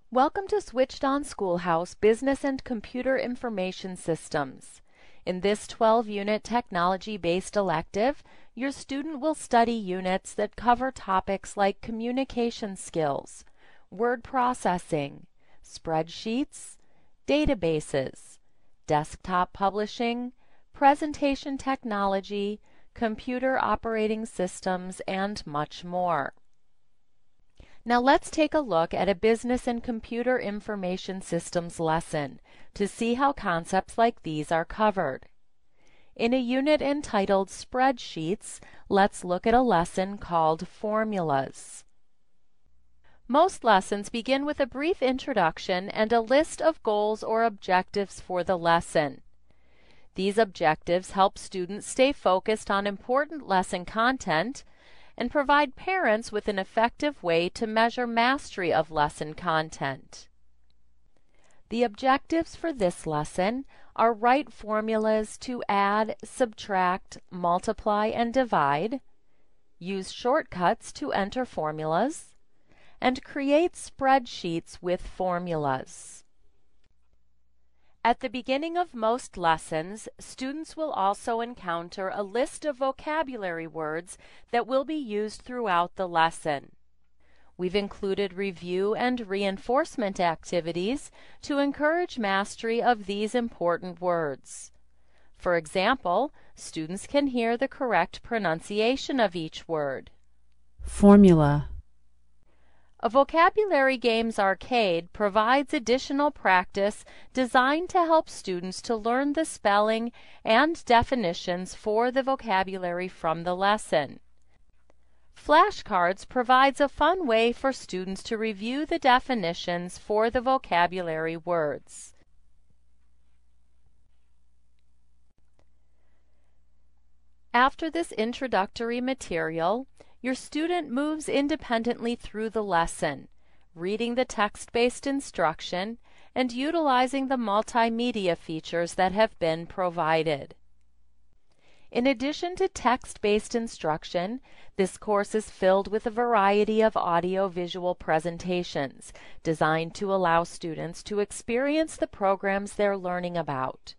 Welcome to Switched On Schoolhouse Business and Computer Information Systems. In this 12-unit technology-based elective, your student will study units that cover topics like communication skills, word processing, spreadsheets, databases, desktop publishing, presentation technology, computer operating systems, and much more. Now let's take a look at a Business and Computer Information Systems lesson to see how concepts like these are covered. In a unit entitled Spreadsheets, let's look at a lesson called Formulas. Most lessons begin with a brief introduction and a list of goals or objectives for the lesson. These objectives help students stay focused on important lesson content and provide parents with an effective way to measure mastery of lesson content. The objectives for this lesson are write formulas to add, subtract, multiply, and divide, use shortcuts to enter formulas, and create spreadsheets with formulas. At the beginning of most lessons, students will also encounter a list of vocabulary words that will be used throughout the lesson. We've included review and reinforcement activities to encourage mastery of these important words. For example, students can hear the correct pronunciation of each word. Formula. A vocabulary games arcade provides additional practice designed to help students to learn the spelling and definitions for the vocabulary from the lesson. Flashcards provides a fun way for students to review the definitions for the vocabulary words. After this introductory material, your student moves independently through the lesson, reading the text-based instruction and utilizing the multimedia features that have been provided. In addition to text-based instruction, this course is filled with a variety of audio-visual presentations designed to allow students to experience the programs they're learning about.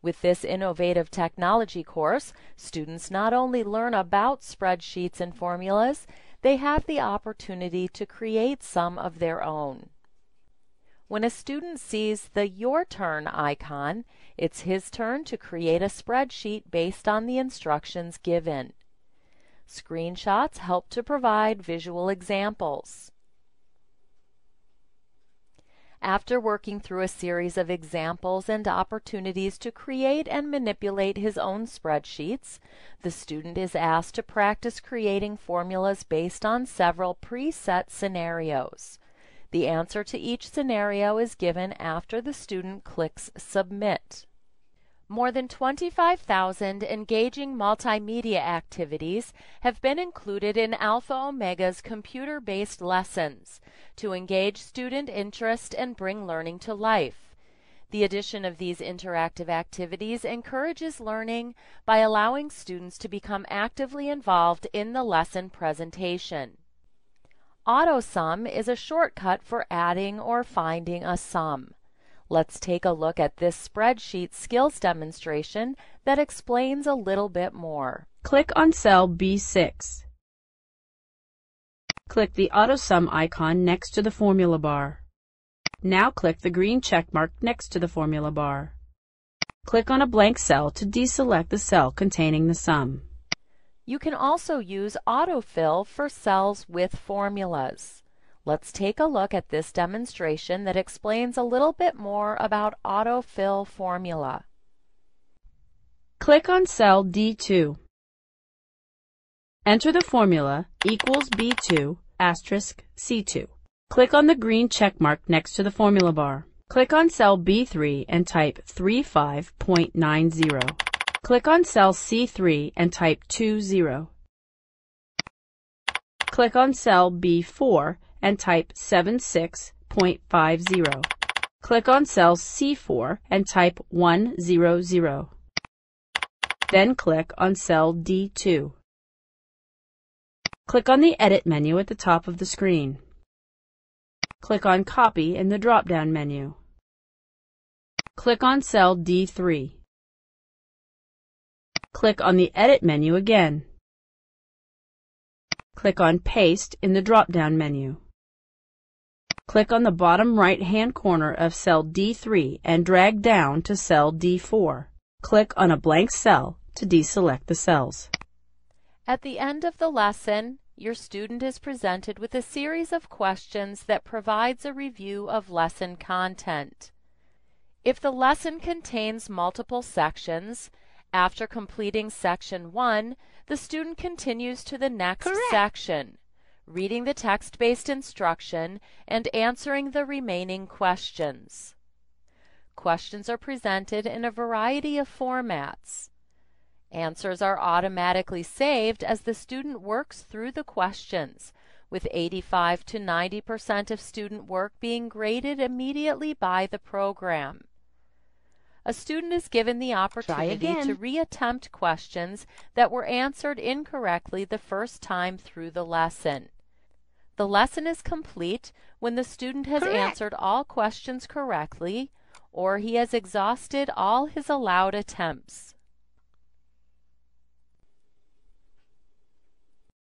With this innovative technology course, students not only learn about spreadsheets and formulas, they have the opportunity to create some of their own. When a student sees the Your Turn icon, it's his turn to create a spreadsheet based on the instructions given. Screenshots help to provide visual examples. After working through a series of examples and opportunities to create and manipulate his own spreadsheets, the student is asked to practice creating formulas based on several preset scenarios. The answer to each scenario is given after the student clicks Submit. More than 25,000 engaging multimedia activities have been included in Alpha Omega's computer-based lessons to engage student interest and bring learning to life. The addition of these interactive activities encourages learning by allowing students to become actively involved in the lesson presentation. AutoSum is a shortcut for adding or finding a sum. Let's take a look at this spreadsheet skills demonstration that explains a little bit more. Click on cell B6. Click the AutoSum icon next to the formula bar. Now click the green check mark next to the formula bar. Click on a blank cell to deselect the cell containing the sum. You can also use Autofill for cells with formulas. Let's take a look at this demonstration that explains a little bit more about Autofill Formula. Click on cell D2. Enter the formula equals B2 asterisk C2. Click on the green check mark next to the formula bar. Click on cell B3 and type 35.90. Click on cell C3 and type 20. Click on cell B4 and type 76.50. Click on cell C4 and type 100. Then click on cell D2. Click on the Edit menu at the top of the screen. Click on Copy in the drop-down menu. Click on cell D3. Click on the Edit menu again. Click on Paste in the drop-down menu. Click on the bottom right-hand corner of cell D3 and drag down to cell D4. Click on a blank cell to deselect the cells. At the end of the lesson, your student is presented with a series of questions that provides a review of lesson content. If the lesson contains multiple sections, after completing section 1, the student continues to the next section, reading the text-based instruction and answering the remaining questions. Questions are presented in a variety of formats. Answers are automatically saved as the student works through the questions, with 85 to 90% of student work being graded immediately by the program. A student is given the opportunity to reattempt questions that were answered incorrectly the first time through the lesson. The lesson is complete when the student has answered all questions correctly or he has exhausted all his allowed attempts.